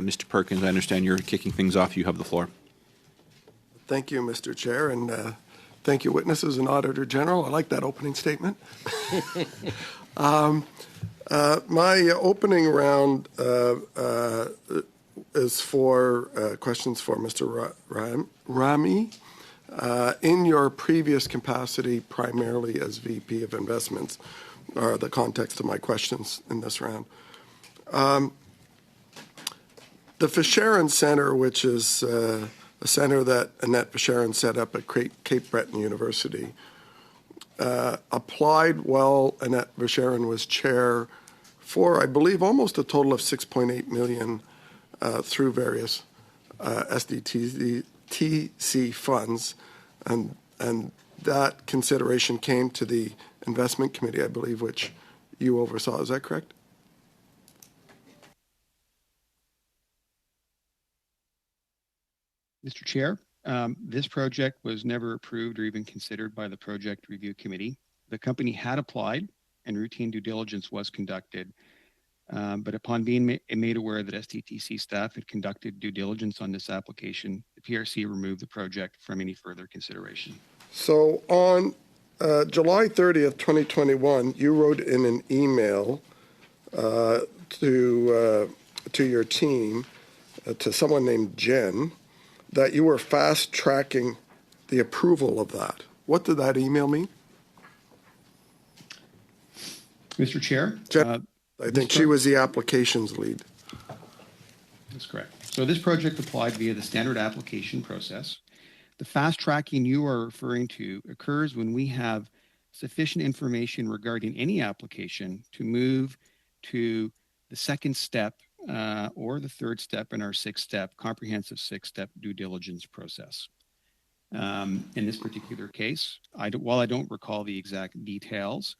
Mr. Perkins, I understand you're kicking things off. You have the floor. Thank you, Mr. Chair, and thank you, witnesses and Auditor General. I like that opening statement. My opening round is for questions for Mr. Rami. In your previous capacity, primarily as VP of Investments, are the context of my questions in this round. The Severance Center, which is a center that Annette Severance set up at Cape Breton University, applied while Annette Severance was chair for, I believe, almost a total of $6.8 million through various SDTC funds, and that consideration came to the investment committee, I believe, which you oversaw. Is that correct? Mr. Chair, this project was never approved or even considered by the Project Review Committee. The company had applied and routine due diligence was conducted, but upon being made aware that SDTC staff had conducted due diligence on this application, the PRC removed the project from any further consideration. So on July 30th, 2021, you wrote in an email to your team, to someone named Jen, that you were fast-tracking the approval of that. What did that email mean? Mr. Chair? Jen, I think she was the applications lead. That's correct. So this project applied via the standard application process. The fast-tracking you are referring to occurs when we have sufficient information regarding any application to move to the second step or the third step in our comprehensive six-step due diligence process. In this particular case, while I don't recall the exact details,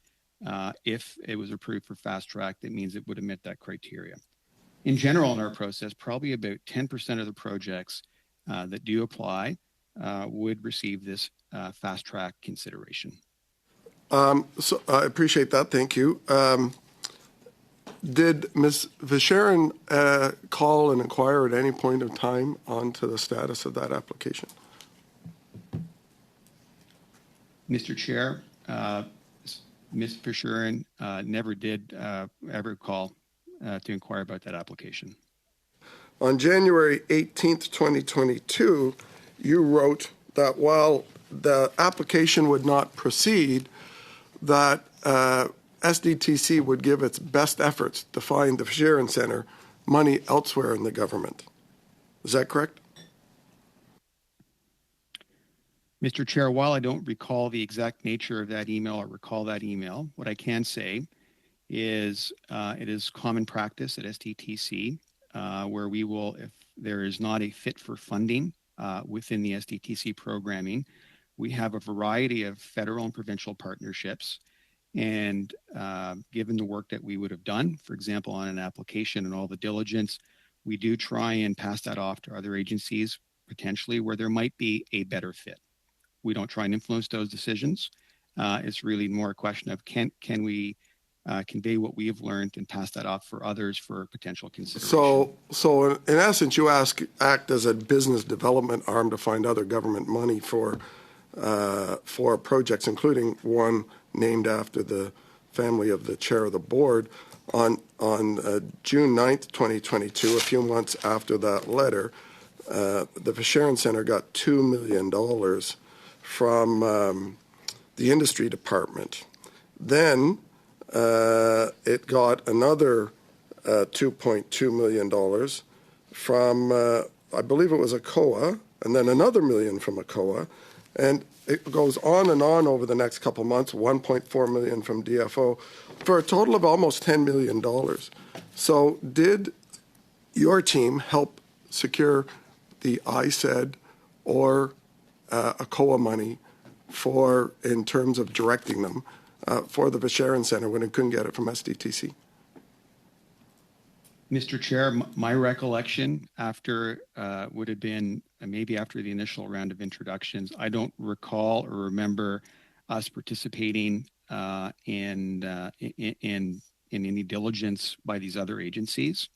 if it was approved for fast track, that means it would have met that criteria. In general, in our process, probably about 10% of the projects that do apply would receive this fast track consideration. So I appreciate that. Thank you. Did Ms. Severance call and inquire at any point of time onto the status of that application? Mr. Chair, Ms. Severance never did ever call to inquire about that application. On January 18th, 2022, you wrote that while the application would not proceed, that SDTC would give its best efforts to find the Severance Center money elsewhere in the government. Is that correct? Mr. Chair, while I don't recall the exact nature of that email or recall that email, what I can say is it is common practice at SDTC where we will, if there is not a fit for funding within the SDTC programming, we have a variety of federal and provincial partnerships. And given the work that we would have done, for example, on an application and all the diligence, we do try and pass that off to other agencies, potentially where there might be a better fit. We don't try and influence those decisions. It's really more a question of can we convey what we have learned and pass that off for others for potential consideration. So in essence, you act as a business development arm to find other government money for projects, including one named after the family of the chair of the board. On June 9th, 2022, a few months after that letter, the Severance Center got $2 million from the industry department. Then it got another $2.2 million from, I believe it was a COA, and then another $1 million from a COA. And it goes on and on over the next couple of months, $1.4 million from DFO, for a total of almost $10 million. So did your team help secure the ISED or a COA money in terms of directing them for the Severance Center when it couldn't get it from SDTC? Mr. Chair, my recollection after would have been maybe after the initial round of introductions. I don't recall or remember us participating in any diligence by these other agencies.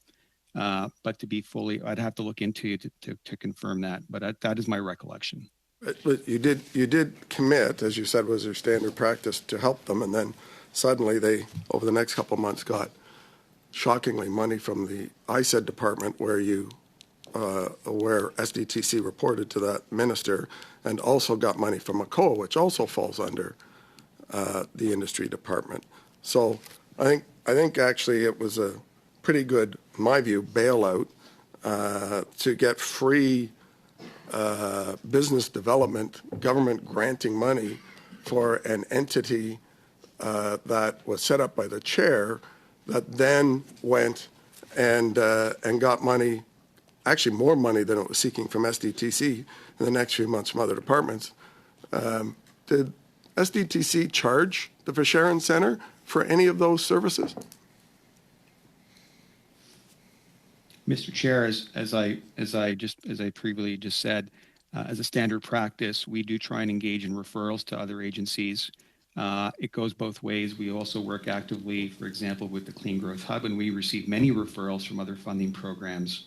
But to be fully, I'd have to look into it to confirm that. But that is my recollection. But you did commit, as you said was your standard practice, to help them, and then suddenly they, over the next couple of months, got shockingly money from the ISED department where SDTC reported to that minister, and also got money from ACOA, which also falls under the industry department. So I think actually it was a pretty good, in my view, bailout to get free business development, government granting money for an entity that was set up by the chair that then went and got money, actually more money than it was seeking from SDTC in the next few months from other departments. Did SDTC charge the Verschaeren Center for any of those services? Mr. Chair, as I previously just said, as a standard practice, we do try and engage in referrals to other agencies. It goes both ways. We also work actively, for example, with the Clean Growth Hub, and we receive many referrals from other funding programs.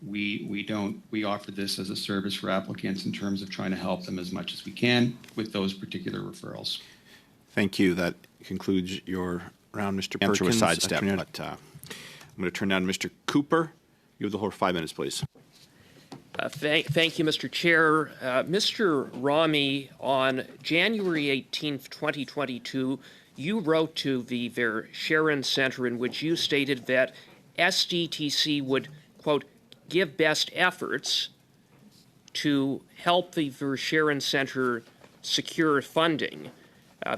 We offer this as a service for applicants in terms of trying to help them as much as we can with those particular referrals. Thank you. That concludes your round, Mr. Perkins. Answer was sidestep, but I'm going to turn now to Mr. Cooper. You have the whole 5 minutes, please. Thank you, Mr. Chair. Mr. Rami, on January 18th, 2022, you wrote to the Verschaeren Center in which you stated that SDTC would, quote, give best efforts to help the Verschaeren Center secure funding.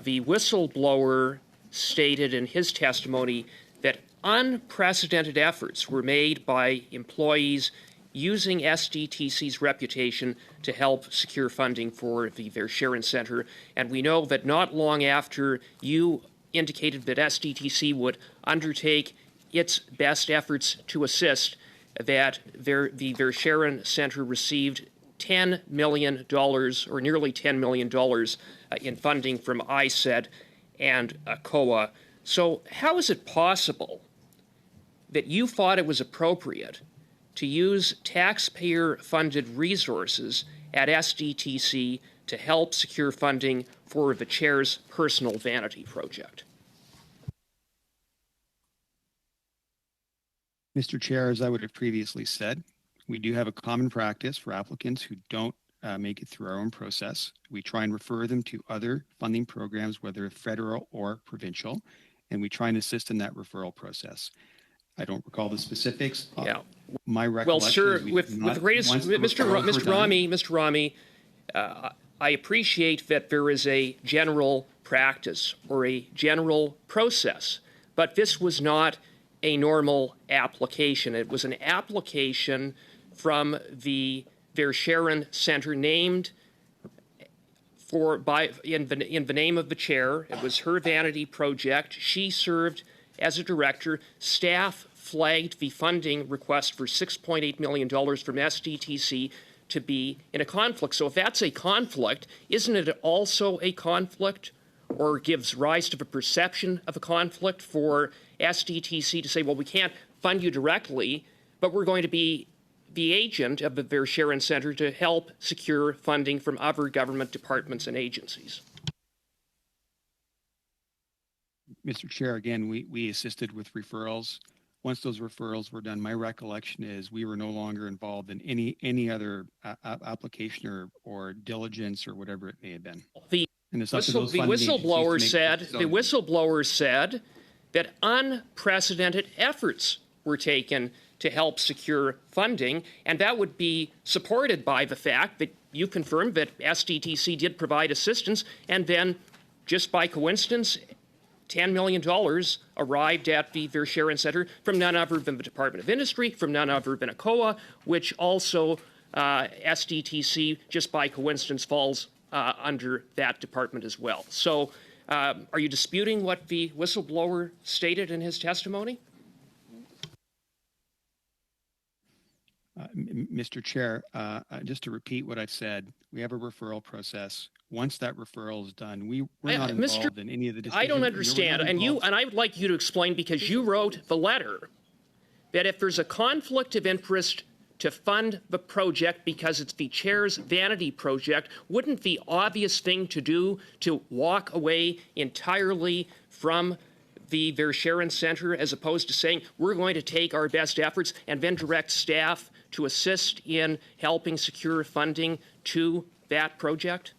The whistleblower stated in his testimony that unprecedented efforts were made by employees using SDTC's reputation to help secure funding for the Verschaeren Center. And we know that not long after you indicated that SDTC would undertake its best efforts to assist, that the Verschaeren Center received $10 million, or nearly $10 million, in funding from ISED and ACOA. So how is it possible that you thought it was appropriate to use taxpayer-funded resources at SDTC to help secure funding for the chair's personal vanity project? Mr. Chair, as I would have previously said, we do have a common practice for applicants who don't make it through our own process. We try and refer them to other funding programs, whether federal or provincial, and we try and assist in that referral process. I don't recall the specifics. Yeah. My recollection. Well, sir, with the greatest, Mr. Rami, I appreciate that there is a general practice or a general process, but this was not a normal application. It was an application from the Verschaeren Center named in the name of the chair. It was her vanity project. She served as a director. Staff flagged the funding request for $6.8 million from SDTC to be in a conflict. So if that's a conflict, isn't it also a conflict, or gives rise to the perception of a conflict for SDTC to say, well, we can't fund you directly, but we're going to be the agent of the Verschaeren Center to help secure funding from other government departments and agencies? Mr. Chair, again, we assisted with referrals. Once those referrals were done, my recollection is we were no longer involved in any other application or diligence or whatever it may have been. The whistleblower said that unprecedented efforts were taken to help secure funding, and that would be supported by the fact that you confirmed that SDTC did provide assistance, and then, just by coincidence, $10 million arrived at the Verschaeren Center from none other than the Department of Industry, from none other than ACOA, which also SDTC, just by coincidence, falls under that department as well. So are you disputing what the whistleblower stated in his testimony? Mr. Chair, just to repeat what I've said, we have a referral process. Once that referral is done, we're not involved in any of the decisions. I don't understand, and I would like you to explain, because you wrote the letter that if there's a conflict of interest to fund the project because it's the chair's vanity project, wouldn't the obvious thing to do to walk away entirely from the Verscheren Center as opposed to saying we're going to take our best efforts and then direct staff to assist in helping secure funding to that project?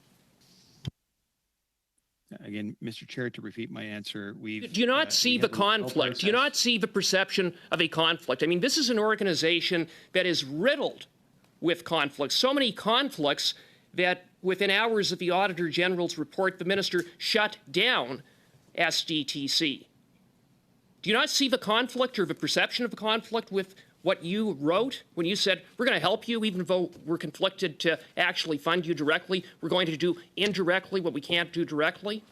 Again, Mr. Chair, to repeat my answer, Do you not see the conflict? Do you not see the perception of a conflict? I mean, this is an organization that is riddled with conflicts, so many conflicts that within hours of the Auditor General's report, the minister shut down SDTC. Do you not see the conflict or the perception of the conflict with what you wrote when you said, we're going to help you even though we're conflicted to actually fund you directly? We're going to do indirectly what we can't do directly?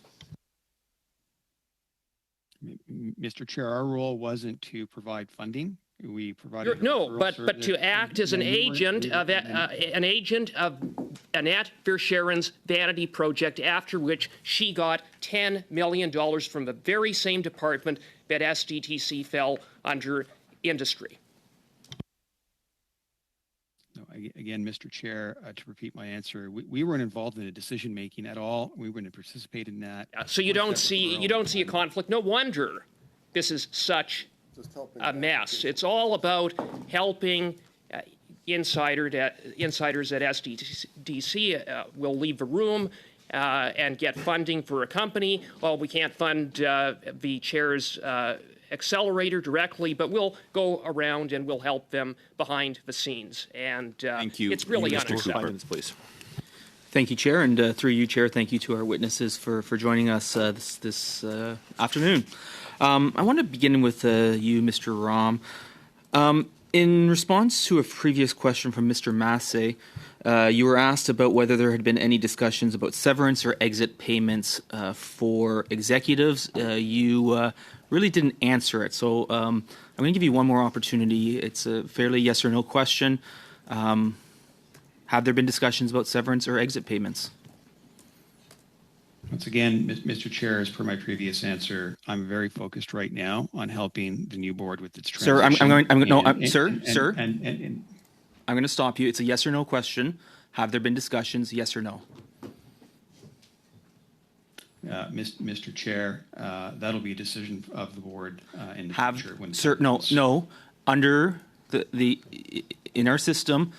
Mr. Chair, our role wasn't to provide funding. We provided but to act as an agent of Annette Verscheren's vanity project, after which she got $10 million from the very same department that SDTC fell under industry. No, again, Mr. Chair, to repeat my answer, we weren't involved in the decision making at all. We wouldn't participate in that. So you don't see a conflict. No wonder this is such a mess. It's all about helping insiders at SDTC will leave the room and get funding for a company. Well, we can't fund the chair's accelerator directly, but we'll go around and we'll help them behind the scenes. And Thank you. It's really Mr. unacceptable. 5 minutes, please. Thank you, Chair, and through you, Chair, thank you to our witnesses for joining us this afternoon. I want to begin with you, Mr. Rom. In response to a previous question from Mr. Massey, you were asked about whether there had been any discussions about severance or exit payments for executives. You really didn't answer it, so I'm going to give you one more opportunity. It's a fairly yes or no question. Have there been discussions about severance or exit payments? Once again, Mr. Chair, as per my previous answer, I'm very focused right now on helping the new board with its transition. Sir, I'm going to stop you. It's a yes or no question. Have there been discussions, yes or no? Mr. Chair, that'll be a decision of the board in the future. When no. Under in our system,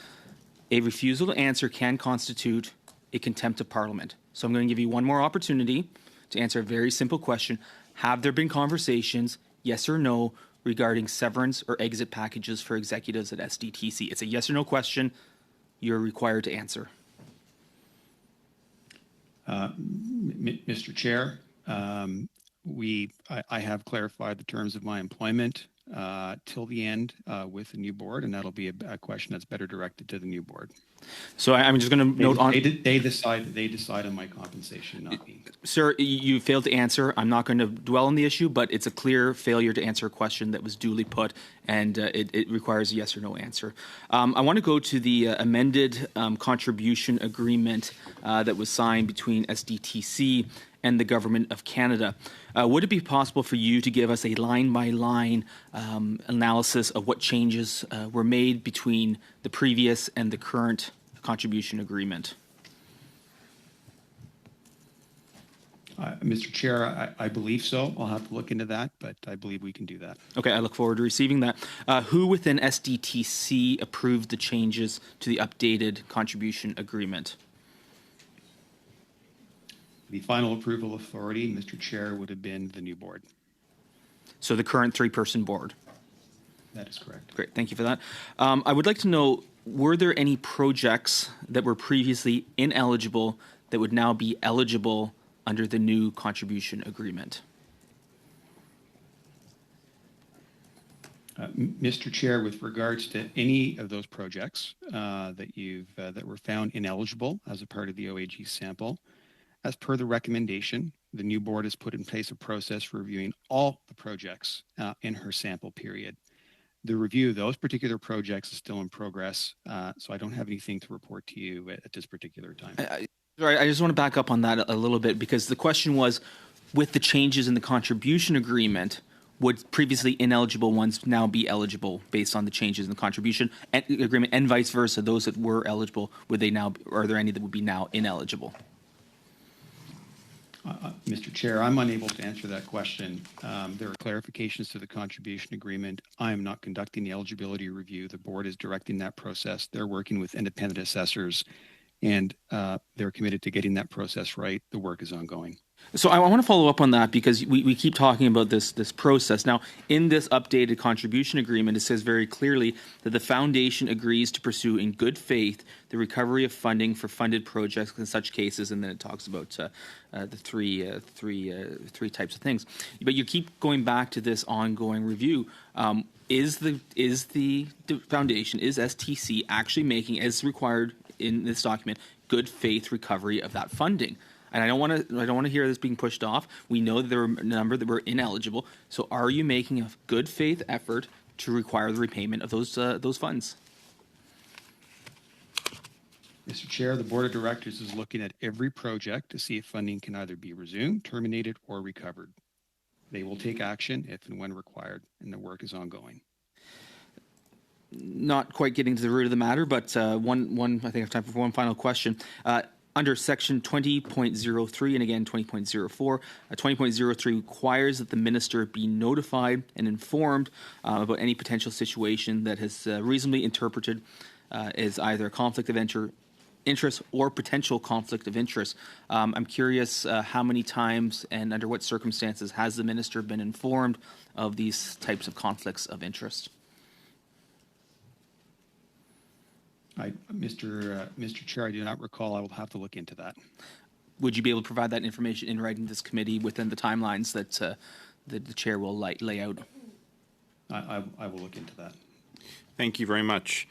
a refusal to answer can constitute a contempt of Parliament. So I'm going to give you one more opportunity to answer a very simple question. Have there been conversations, yes or no, regarding severance or exit packages for executives at SDTC? It's a yes or no question. You're required to answer. Mr. Chair, I have clarified the terms of my employment till the end with the new board, and that'll be a question that's better directed to the new board. So I'm just going to note on. They decide on my compensation, not me. Sir, you failed to answer. I'm not going to dwell on the issue, but it's a clear failure to answer a question that was duly put, and it requires a yes or no answer. I want to go to the amended contribution agreement that was signed between SDTC and the Government of Canada. Would it be possible for you to give us a line-by-line analysis of what changes were made between the previous and the current contribution agreement? Mr. Chair, I believe so. I'll have to look into that, but I believe we can do that. Okay, I look forward to receiving that. Who within SDTC approved the changes to the updated contribution agreement? The final approval authority, Mr. Chair, would have been the new board. So the current three-person board? That is correct. Great, thank you for that. I would like to know, were there any projects that were previously ineligible that would now be eligible under the new contribution agreement? Mr. Chair, with regards to any of those projects that were found ineligible as a part of the OAG sample, as per the recommendation, the new board has put in place a process for reviewing all the projects in her sample period. The review of those particular projects is still in progress, so I don't have anything to report to you at this particular time. I just want to back up on that a little bit, because the question was, with the changes in the contribution agreement, would previously ineligible ones now be eligible based on the changes in the contribution agreement, and vice versa? Those that were eligible, would they now? Are there any that would be now ineligible? Mr. Chair, I'm unable to answer that question. There are clarifications to the contribution agreement. I am not conducting the eligibility review. The board is directing that process. They're working with independent assessors, and they're committed to getting that process right. The work is ongoing. So I want to follow up on that because we keep talking about this process. Now, in this updated contribution agreement, it says very clearly that the foundation agrees to pursue in good faith the recovery of funding for funded projects in such cases, and then it talks about the three types of things. But you keep going back to this ongoing review. Is the foundation, is STC actually making, as required in this document, good faith recovery of that funding? And I don't want to hear this being pushed off. We know that there were a number that were ineligible. So are you making a good faith effort to require the repayment of those funds? Mr. Chair, the board of directors is looking at every project to see if funding can either be resumed, terminated, or recovered. They will take action if and when required, and the work is ongoing. Not quite getting to the root of the matter, but one I think I have time for one final question. Under section 20.03 and again 20.04, 20.03 requires that the minister be notified and informed about any potential situation that has reasonably interpreted as either a conflict of interest or potential conflict of interest. I'm curious how many times and under what circumstances has the minister been informed of these types of conflicts of interest? Mr. Chair, I do not recall. I will have to look into that. Would you be able to provide that information in writing to this committee within the timelines that the chair will lay out? I will look into that. Thank you very much.